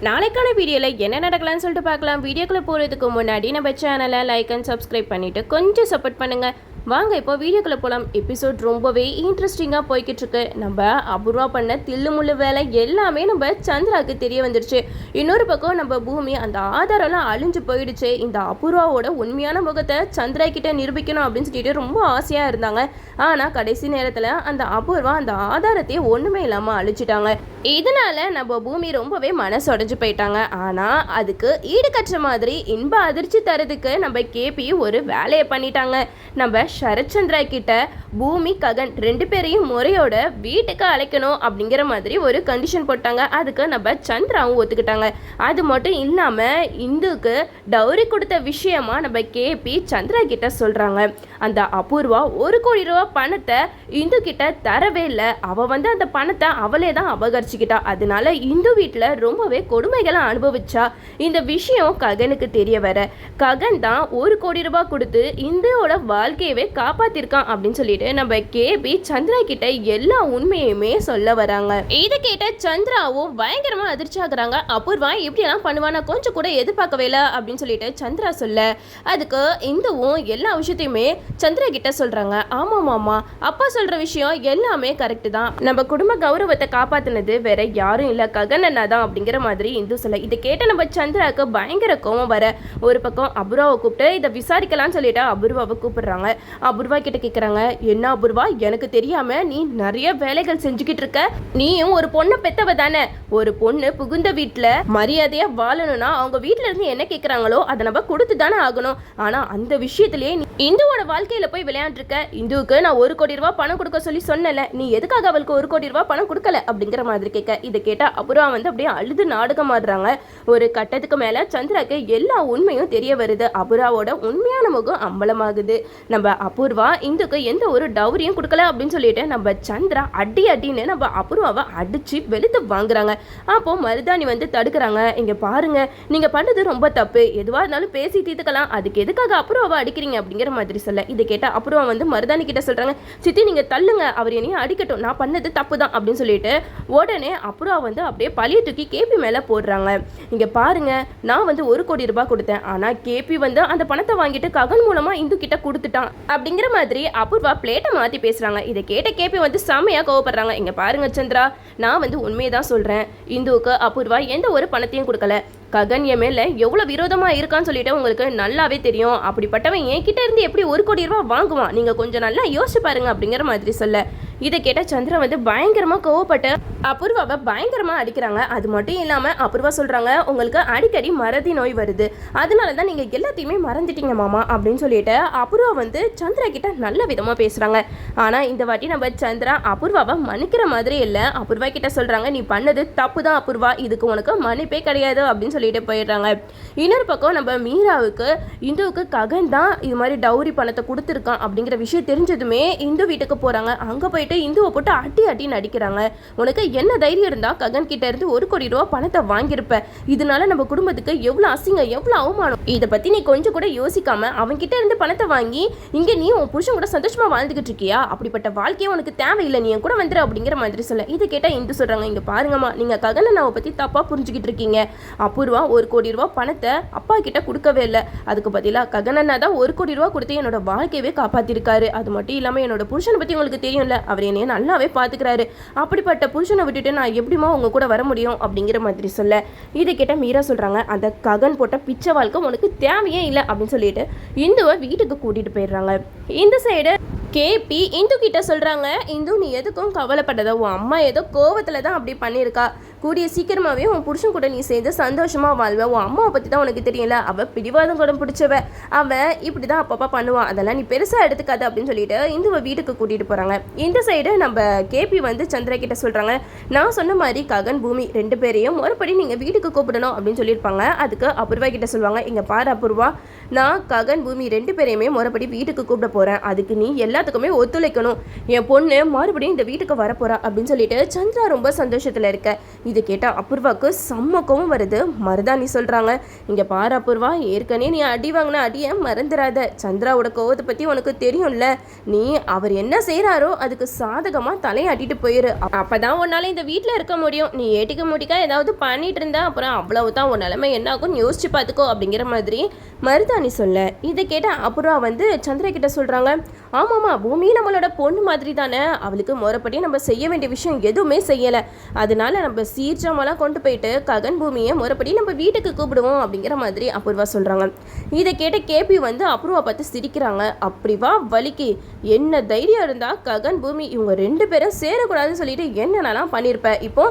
நாளைக்கான வீடியோவில் என்ன நடக்கலாம்னு சொல்லிட்டு பார்க்கலாம். வீடியோக்குள்ளே போகிறதுக்கு முன்னாடி நம்ம சேனலை லைக் அண்ட் சப்ஸ்கிரைப் பண்ணிவிட்டு கொஞ்சம் சப்போர்ட் பண்ணுங்கள். வாங்க இப்போ வீடியோக்குள்ளே போகலாம். எபிசோட் ரொம்பவே இன்ட்ரெஸ்டிங்காக போய்கிட்டு இருக்கு. நம்ம அபூர்வா பண்ண தில்லுமுள்ளு வேலை எல்லாமே நம்ம சந்திராவுக்கு தெரிய வந்துடுச்சு. இன்னொரு பக்கம் நம்ம பூமி அந்த ஆதாரம்லாம் அழிஞ்சு போயிடுச்சு. இந்த அபூர்வாவோட உண்மையான முகத்தை சந்திரா கிட்ட நிரூபிக்கணும் அப்படின்னு சொல்லிட்டு ரொம்ப ஆசையாக இருந்தாங்க. ஆனால் கடைசி நேரத்தில் அந்த அபூர்வா அந்த ஆதாரத்தையே ஒன்றுமே இல்லாமல் அழிச்சிட்டாங்க. இதனால நம்ம பூமி ரொம்பவே மனசு உடைஞ்சு போயிட்டாங்க. ஆனால் அதுக்கு ஈடுகட்டுற மாதிரி இன்ப அதிர்ச்சி தரதுக்கு நம்ம கேபி ஒரு வேலையை பண்ணிட்டாங்க. நம்ம சரத்சந்திரா கிட்ட பூமி ககன் 2 பேரையும் முறையோட வீட்டுக்கு அழைக்கணும் அப்படிங்கிற மாதிரி ஒரு கண்டிஷன் போட்டாங்க. அதுக்கு நம்ம சந்திராவும் ஒத்துக்கிட்டாங்க. அது மட்டும் இல்லாமல் இந்துக்கு டவுரி கொடுத்த விஷயமா நம்ம கேபி சந்திரா கிட்ட சொல்கிறாங்க. அந்த அபூர்வா 1 கோடி ரூபா பணத்தை இந்து கிட்ட தரவே இல்லை. அவள் வந்து அந்த பணத்தை அவளே தான் அபகரிச்சுக்கிட்டா. அதனால இந்து வீட்டில் ரொம்பவே கொடுமைகளை அனுபவிச்சா. இந்த விஷயம் ககனுக்கு தெரிய வர ககன் தான் 1 கோடி ரூபாய் கொடுத்து இந்துவோட வாழ்க்கையவே காப்பாத்திருக்கான் அப்படின்னு சொல்லிட்டு நம்ம கேபி சந்திரா கிட்ட எல்லா உண்மையுமே சொல்ல வராங்க. இதை கேட்ட சந்திராவும் பயங்கரமா அதிர்ச்சி ஆகுறாங்க. அபூர்வா இப்படியெல்லாம் பண்ணுவானா கொஞ்சம் கூட எதிர்பார்க்கவே இல்லை அப்படின்னு சொல்லிட்டு சந்திரா சொல்ல அதுக்கு இந்துவும் எல்லா விஷயத்தையுமே சந்திரா கிட்ட சொல்றாங்க. ஆமா மாமா, அப்பா சொல்ற விஷயம் எல்லாமே கரெக்ட் தான். நம்ம குடும்ப கௌரவத்தை காப்பாத்தினது வேற யாரும் இல்ல, ககன் அண்ணா தான் அப்படிங்கிற மாதிரி இந்து சொல்ல இதை கேட்ட நம்ம சந்திராவுக்கு பயங்கர கோவம் வர ஒரு பக்கம் அபூர்வாவை கூப்பிட்டு இதை விசாரிக்கலாம்னு சொல்லிட்டு அபூர்வாவை கூப்பிடுறாங்க. அபூர்வா கிட்ட கேட்குறாங்க, என்ன அபூர்வா, எனக்கு தெரியாம நீ நிறைய வேலைகள் செஞ்சுக்கிட்டு இருக்க. நீயும் ஒரு பொண்ணை பெத்தவ தானே. ஒரு பொண்ணு புகுந்த வீட்டில் மரியாதையா வாழணும்னா அவங்க வீட்டில இருந்து என்ன கேட்குறாங்களோ அதை நம்ம கொடுத்து தானே ஆகணும். ஆனா அந்த விஷயத்திலேயே நீ இந்துவோட வாழ்க்கையில போய் விளையாண்டுருக்க. இந்துவுக்கு நான் 1 கோடி ரூபாய் பணம் கொடுக்க சொல்லி சொன்னல, நீ எதுக்காக அவளுக்கு 1 கோடி ரூபாய் பணம் கொடுக்கல அப்படிங்கிற மாதிரி கேட்க இதை கேட்டா அபூர்வா வந்து அப்படியே அழுது நாடகம் ஆடுறாங்க. ஒரு கட்டத்துக்கு மேல சந்திராக்கு எல்லா உண்மையும் தெரிய வருது. அபூர்வாவோட உண்மையான முகம் அம்பலமாகுது. நம்ம அபூர்வா இந்துக்கு எந்த ஒரு டவுரியும் கொடுக்கல அப்படின்னு சொல்லிட்டு நம்ம சந்திரா அடின்னு நம்ம அபூர்வாவை அடிச்சு வெளுத்து வாங்குறாங்க. அப்போ மருதாணி வந்து தடுக்கிறாங்க. இங்க பாருங்க, நீங்க பண்ணது ரொம்ப தப்பு, எதுவா இருந்தாலும் பேசி தீர்த்துக்கலாம், அதுக்கு எதுக்காக அபூர்வாவை அடிக்கிறீங்க அப்படிங்கிற மாதிரி சொல்ல இதை கேட்ட அபூர்வா வந்து மருதாணி கிட்ட சொல்றாங்க, சித்தி நீங்க தள்ளுங்க, அவர் என்னையும் அடிக்கட்டும், நான் பண்ணது தப்பு தான் அப்படின்னு சொல்லிட்டு உடனே அபூர்வா வந்து அப்படியே பழிய தூக்கி கேபி மேல போடுறாங்க. இங்க பாருங்க, நான் வந்து 1 கோடி ரூபாய் கொடுத்தேன், ஆனா கேபி வந்து அந்த பணத்தை வாங்கிட்டு ககன் மூலமா இந்து கிட்ட கொடுத்துட்டான் அப்படிங்கிற மாதிரி அபூர்வா பிளேட்டை மாத்தி பேசுறாங்க. இதை கேட்ட கேபி வந்து செம்மையா கோவப்படுறாங்க. இங்க பாருங்க சந்திரா, நான் வந்து உண்மையை தான் சொல்றேன். இந்துவுக்கு அபூர்வா எந்த ஒரு பணத்தையும் கொடுக்கல. ககன் என் மேல எவ்வளவு விரோதமா இருக்கான்னு சொல்லிட்டு உங்களுக்கு நல்லாவே தெரியும். அப்படிப்பட்டவன் என்கிட்ட இருந்து எப்படி 1 கோடி ரூபாய் வாங்குவான், நீங்க கொஞ்சம் நல்லா யோசிச்சு பாருங்க அப்படிங்கிற மாதிரி சொல்ல இதை கேட்ட சந்திரா வந்து பயங்கரமா கோவப்பட்டு அபூர்வாவை பயங்கரமா அடிக்கிறாங்க. அது மட்டும் இல்லாம அபூர்வா சொல்றாங்க, உங்களுக்கு அடிக்கடி மறதி நோய் வருது, அதனால தான் நீங்க எல்லாத்தையுமே மறந்துட்டீங்க மாமா அப்படின்னு சொல்லிட்டு அபூர்வா வந்து சந்திரா கிட்ட நல்ல விதமா பேசுறாங்க. ஆனா இந்த வாட்டி நம்ம சந்திரா அபூர்வாவை மன்னிக்கிற மாதிரி இல்லை. அபூர்வா கிட்ட சொல்றாங்க, நீ பண்ணது தப்பு தான் அபூர்வா, இதுக்கு உனக்கு மன்னிப்பே கிடையாது அப்படின்னு சொல்லிட்டு போயிடுறாங்க. இன்னொரு பக்கம் நம்ம மீராவுக்கு இந்துவுக்கு ககன் தான் இது மாதிரி டவுரி பணத்தை கொடுத்துருக்கான் அப்படிங்கிற விஷயம் தெரிஞ்சதுமே இந்து வீட்டுக்கு போறாங்க. அங்க போயிட்டு இந்துவை போட்டு அட்டி நடிக்கிறாங்க. உனக்கு என்ன தைரியம் இருந்தா ககன் கிட்ட இருந்து 1 கோடி ரூபாய் பணத்தை வாங்கியிருப்ப, இதனால நம்ம குடும்பத்துக்கு எவ்வளவு அசிங்கம், எவ்வளவு அவமானம். இதை பத்தி நீ கொஞ்சம் கூட யோசிக்காம அவன் கிட்ட இருந்து பணத்தை வாங்கி இங்க நீ உன் புருஷன் கூட சந்தோஷமா வாழ்ந்துகிட்டு இருக்கியா, அப்படிப்பட்ட வாழ்க்கையே உனக்கு தேவையில்லை, நீ கூட வந்துரு அப்படிங்கிற மாதிரி சொல்ல இதை கேட்டா இந்து சொல்றாங்க, இங்க பாருங்கம்மா, நீங்க ககன் அண்ணாவை பத்தி தப்பா புரிஞ்சுக்கிட்டு இருக்கீங்க. அபூர்வா 1 கோடி ரூபாய் பணத்தை அப்பா கிட்ட கொடுக்கவே இல்லை, அதுக்கு பதிலா ககன் அண்ணா தான் 1 கோடி ரூபாய் கொடுத்து என்னோட வாழ்க்கையவே காப்பாத்திருக்காரு. அது மட்டும் இல்லாம என்னோட புருஷனை பத்தி உங்களுக்கு தெரியும்ல, அவர் என்னைய நல்லாவே பாத்துக்கிறாரு. அப்படிப்பட்ட புருஷனை விட்டுட்டு நான் எப்படிமா உங்க கூட வர முடியும் அப்படிங்கிற மாதிரி சொல்ல இதை கேட்ட மீரா சொல்றாங்க, அந்த ககன் போட்ட பிச்சை வாழ்க்கை உனக்கு தேவையே இல்லை அப்படின்னு சொல்லிட்டு இந்துவை வீட்டுக்கு கூட்டிட்டு போயிடுறாங்க. இந்த சைடு கேபி இந்து கிட்ட சொல்றாங்க, இந்து நீ எதுக்கும் கவலைப்பட்டதோ, உன் அம்மா ஏதோ கோவத்துல தான் அப்படி பண்ணியிருக்கா, கூடிய சீக்கிரமாவே உன் புருஷன் கூட நீ சேர்ந்து சந்தோஷமா வாழ்வ. உன் அம்மாவை பத்தி தான் உனக்கு தெரியல, அவ பிடிவாதம் கூட பிடிச்சவ, அவன் இப்படிதான் அப்பப்பா பண்ணுவான், அதெல்லாம் நீ பெருசா எடுத்துக்காது அப்படின்னு சொல்லிட்டு இந்துவை வீட்டுக்கு கூட்டிட்டு போறாங்க. இந்த சைடு நம்ம கேபி வந்து சந்திரா கிட்ட சொல்றாங்க, நான் சொன்ன மாதிரி ககன் பூமி 2 பேரையும் மறுபடி நீங்க வீட்டுக்கு கூப்பிடணும் அப்படின்னு சொல்லியிருப்பாங்க. அதுக்கு அபூர்வா கிட்ட சொல்லுவாங்க, இங்க பாரு அபூர்வா, நான் ககன் பூமி 2 பேரையுமே மறுபடி வீட்டுக்கு கூப்பிட போறேன், அதுக்கு நீ எல்லாத்துக்குமே ஒத்துழைக்கணும், என் பொண்ணு மறுபடியும் இந்த வீட்டுக்கு வரப்போறா அப்படின்னு சொல்லிட்டு சந்திரா ரொம்ப சந்தோஷத்துல இருக்க இது கேட்டால் அபூர்வாவுக்கு செம்ம கோவம் வருது. மருதாணி சொல்கிறாங்க, இங்கே பாரு அபூர்வா, ஏற்கனவே நீ அடி வாங்கின அடியை மறந்துடாத. சந்திராவோட கோவத்தை பற்றி உனக்கு தெரியும்ல, நீ அவர் என்ன செய்கிறாரோ அதுக்கு சாதகமாக தலையாட்டிட்டு போயிரு. அப்போ தான் உன்னால் இந்த வீட்டில் இருக்க முடியும். நீ ஏட்டிக்க முடிக்கா ஏதாவது பண்ணிட்டு இருந்தா அப்புறம் அவ்வளவுதான், உன் நிலைமை என்ன ஆகும் யோசிச்சு பார்த்துக்கோ அப்படிங்கிற மாதிரி மருதாணி சொல்ல, இதை கேட்ட அபூர்வா சந்திரா கிட்ட சொல்கிறாங்க, ஆமாம்மா, பூமி நம்மளோட பொண்ணு மாதிரி தானே, அவளுக்கு முறைப்படி நம்ம செய்ய வேண்டிய விஷயம் எதுவுமே செய்யலை, அதனால நம்ம சீர்ஜாமெல்லாம் கொண்டு போயிட்டு ககன் பூமியை முறைப்படி நம்ம வீட்டுக்கு கூப்பிடுவோம் அப்படிங்கிற மாதிரி அபூர்வா சொல்கிறாங்க. இதை கேட்ட கேபி அபூர்வா பார்த்து சிரிக்கிறாங்க. அப்படி வா வலிக்கு, என்ன தைரியம் இருந்தால் ககன் பூமி இவங்க 2 பேரும் சேரக்கூடாதுன்னு சொல்லிட்டு என்னென்னலாம் பண்ணியிருப்பேன். இப்போ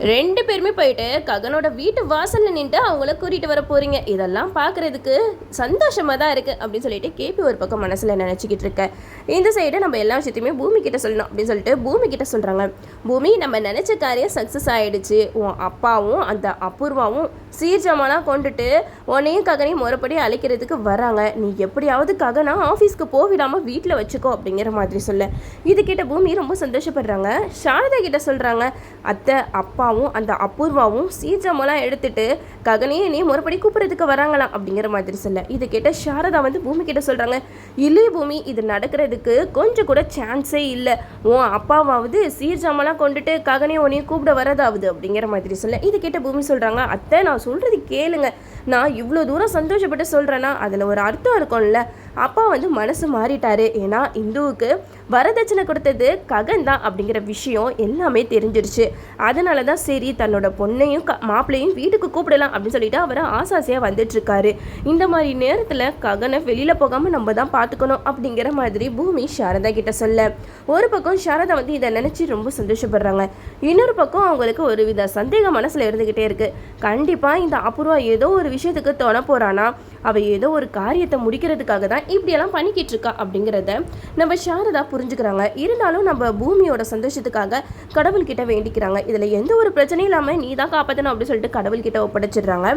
2 பேருமே போயிட்டு ககனோட வீட்டு வாசலில் நின்று அவங்கள கூட்டிகிட்டு வர போகிறீங்க. இதெல்லாம் பார்க்குறதுக்கு சந்தோஷமாக தான் இருக்குது அப்படின்னு சொல்லிட்டு கேபி ஒரு பக்கம் மனசில் நினச்சிக்கிட்டு இருக்க. இந்த சைடு நம்ம எல்லா விஷயத்தையுமே பூமி கிட்ட சொல்லணும் அப்படின்னு சொல்லிட்டு பூமி கிட்ட சொல்கிறாங்க. பூமி, நம்ம நினச்ச காரியம் சக்ஸஸ் ஆகிடுச்சு. உன் அப்பாவும் அந்த அபூர்வாவும் சீர்ஜாமெல்லாம் கொண்டுட்டு உன்னையும் ககனையும் முறைப்படி அழைக்கிறதுக்கு வராங்க. நீ எப்படியாவது ககனா ஆஃபீஸ்க்கு போவிடாமல் வீட்டில் வச்சுக்கோ அப்படிங்கிற மாதிரி சொல்ல, இது கேட்ட பூமி ரொம்ப சந்தோஷப்படுறாங்க. சாரதா கிட்ட சொல்கிறாங்க, அத்தை அப்பாவும் அந்த அபூர்வாவும் சீர்ஜாமெல்லாம் எடுத்துட்டு ககனையும் நீ முறைப்படி கூப்பிட்றதுக்கு வராங்களாம் அப்படிங்கிற மாதிரி சொல்ல, இது கேட்ட சாரதா பூமி கிட்ட சொல்கிறாங்க, இல்லை பூமி, இது நடக்கிறதுக்கு கொஞ்சம் கூட சான்ஸே இல்லை. உன் அப்பாவாவது சீர்ஜாமெல்லாம் கொண்டுட்டு ககனையும் உன்னையும் கூப்பிட வரதாவது அப்படிங்கிற மாதிரி சொல்ல, இது கேட்ட பூமி சொல்கிறாங்க, அத்தை நான் சொல்கிறது கேளுங்க, நான் இவ்வளோ தூரம் சந்தோஷப்பட்டு சொல்கிறேன்னா அதில் ஒரு அர்த்தம் இருக்கும்ல. அப்பா மனசு மாறிட்டாரு. ஏன்னா இந்துவுக்கு வரதட்சணை கொடுத்தது ககன் தான் அப்படிங்கிற விஷயம் எல்லாமே தெரிஞ்சிருச்சு. அதனால தான் சரி தன்னோட பொண்ணையும் மாப்பிள்ளையும் வீட்டுக்கு கூப்பிடலாம் அப்படின்னு சொல்லிட்டு அவர் ஆசாசியாக வந்துட்டுருக்காரு. இந்த மாதிரி நேரத்தில் ககனை வெளியில் போகாமல் நம்ம தான் பார்த்துக்கணும் அப்படிங்கிற மாதிரி பூமி சாரதா கிட்ட சொல்ல, ஒரு பக்கம் சாரதா இதை நினச்சி ரொம்ப சந்தோஷப்படுறாங்க. இன்னொரு பக்கம் அவங்களுக்கு ஒரு வித சந்தேகம் மனசில் இருந்துக்கிட்டே இருக்குது. கண்டிப்பாக இந்த அபூர்வா ஏதோ ஒரு விஷயத்துக்கு தொண போகிறானா, அவள் ஏதோ ஒரு காரியத்தை முடிக்கிறதுக்காக தான் இப்படியெல்லாம் பண்ணிக்கிட்டு இருக்கா அப்படிங்கிறத நம்ம சாரதா புரிஞ்சுக்கிறாங்க. இருந்தாலும் நம்ம பூமியோட சந்தோஷத்துக்காக கடவுள்கிட்ட வேண்டிக்கிறாங்க. இதில் எந்த ஒரு பிரச்சனையும் இல்லாமல் நீ தான் காப்பாற்றணும் அப்படின்னு சொல்லிட்டு கடவுள்கிட்ட ஒப்படைச்சிடுறாங்க.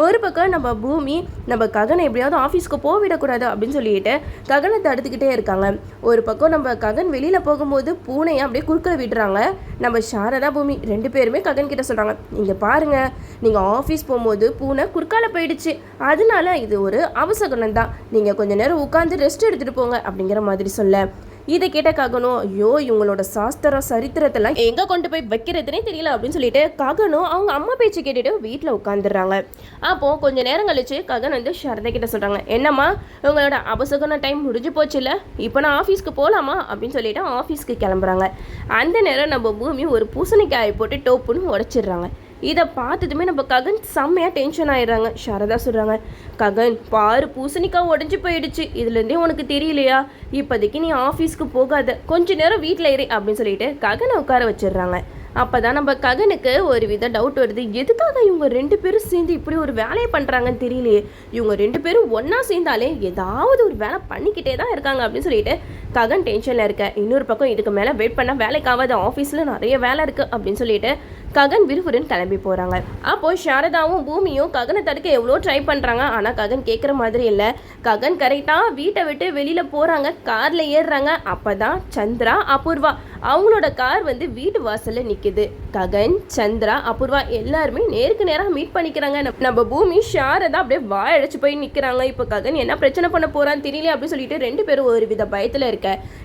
ஒரு பக்கம் நம்ம பூமி நம்ம ககனை எப்படியாவது ஆஃபீஸ்க்கு போவிடக்கூடாது அப்படின்னு சொல்லிட்டு ககனை தடுத்துக்கிட்டே இருக்காங்க. ஒரு பக்கம் நம்ம ககன் வெளியில் போகும்போது பூனையை அப்படியே குறுக்கில் விடுறாங்க. நம்ம சாரதா பூமி 2 பேருமே ககன் கிட்ட சொல்கிறாங்க, நீங்கள் பாருங்கள், நீங்கள் ஆஃபீஸ் போகும்போது பூனை குறுக்கால போயிடுச்சு, அதனால இது ஒரு அவசகுணம் தான், நீங்கள் கொஞ்சம் நேரம் உட்காந்து ரெஸ்ட் எடுத்துகிட்டு போங்க அப்படிங்கிற மாதிரி சொல்ல, இதை கேட்ட ககனும், ஐயோ இவங்களோட சாஸ்திரம் சரித்திரத்தெல்லாம் எங்கே கொண்டு போய் வைக்கிறதுனே தெரியல அப்படின்னு சொல்லிட்டு ககனும் அவங்க அம்மா பேச்சு கேட்டுட்டு வீட்டில் உட்காந்துடுறாங்க. அப்போது கொஞ்சம் நேரம் கழிச்சு ககன் சாரதா கிட்ட சொல்கிறாங்க, என்னம்மா உங்களோட அபசகுன டைம் முடிஞ்சு போச்சு இல்லை, இப்போ நான் ஆஃபீஸ்க்கு போகலாமா அப்படின்னு சொல்லிட்டு ஆஃபீஸ்க்கு கிளம்புறாங்க. அந்த நேரம் நம்ம பூமி ஒரு பூசணிக்காயை போட்டு டோப்புன்னு உடச்சிடுறாங்க. இதை பார்த்ததுமே நம்ம ககன் செம்மையாக டென்ஷன் ஆயிடுறாங்க. சாரதா சொல்கிறாங்க, ககன் பாரு, பூசணிக்காய் உடஞ்சி போயிடுச்சு, இதுலேருந்தே உனக்கு தெரியலையா, இப்போதைக்கு நீ ஆஃபீஸ்க்கு போகாத, கொஞ்ச நேரம் வீட்டில் இரு அப்படின்னு சொல்லிட்டு ககனை உட்கார வச்சிடுறாங்க. அப்போ தான் நம்ம ககனுக்கு ஒரு வித டவுட் வருது, எதுக்காக இவங்க 2 பேரும் சேர்ந்து இப்படி ஒரு வேலையை பண்ணுறாங்கன்னு தெரியலையே, இவங்க 2 பேரும் ஒன்றா சேர்ந்தாலே ஏதாவது ஒரு வேலை பண்ணிக்கிட்டே தான் இருக்காங்க அப்படின்னு சொல்லிட்டு ககன் டென்ஷனில் இருக்க. இன்னொரு பக்கம் இதுக்கு மேலே வெயிட் பண்ணால் வேலைக்காகாது, ஆஃபீஸில் நிறைய வேலை இருக்குது அப்படின்னு சொல்லிட்டு ககன் விறுவிறுன்னு கிளம்பி போகிறாங்க. அப்போது சாரதாவும் பூமியும் ககனை தடுக்க எவ்வளோ ட்ரை பண்ணுறாங்க. ஆனால் ககன் கேட்குற மாதிரி இல்லை. ககன் கரெக்டாக வீட்டை விட்டு வெளியில் போகிறாங்க, காரில் ஏறுறாங்க. அப்போ தான் சந்திரா அபூர்வா அவங்களோட கார் வீட்டு வாசலில் நிற்குது. ககன், சந்திரா, அபூர்வா எல்லாருமே நேருக்கு நேராக மீட் பண்ணிக்கிறாங்க. நம்ம பூமி சாரதா அப்படியே வாயடைச்சு போய் நிற்கிறாங்க. இப்போ ககன் என்ன பிரச்சனை பண்ண போகிறான்னு தெரியல அப்படின்னு சொல்லிட்டு 2 பேரும் ஒரு வித பயத்தில் இருக்க.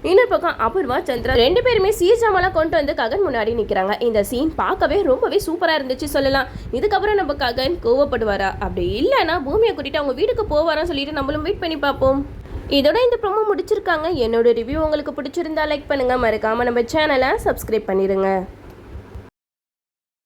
இன்னொரு பக்கம் அபூர்வா, சந்திரா 2 பேருமே சீர்ஜாமெல்லாம் கொண்டு ககன் முன்னாடி நிற்கிறாங்க. இந்த சீன் பார்க்கவே ரொம்பவே சூப்பராக இருந்துச்சு சொல்லலாம். இதுக்கப்புறம் நம்ம ககன் கோவப்படுவாரா, அப்படி இல்லைன்னா பூமியை கூட்டிட்டு அவங்க வீட்டுக்கு போவாரான்னு சொல்லிட்டு நம்மளும் வெயிட் பண்ணி பார்ப்போம். இதோட இந்த ப்ரோமோ முடிச்சிருக்காங்க. என்னோட ரிவ்யூ உங்களுக்கு பிடிச்சிருந்தா லைக் பண்ணுங்க, மறக்காம நம்ம சேனலை சப்ஸ்கிரைப் பண்ணிடுங்க.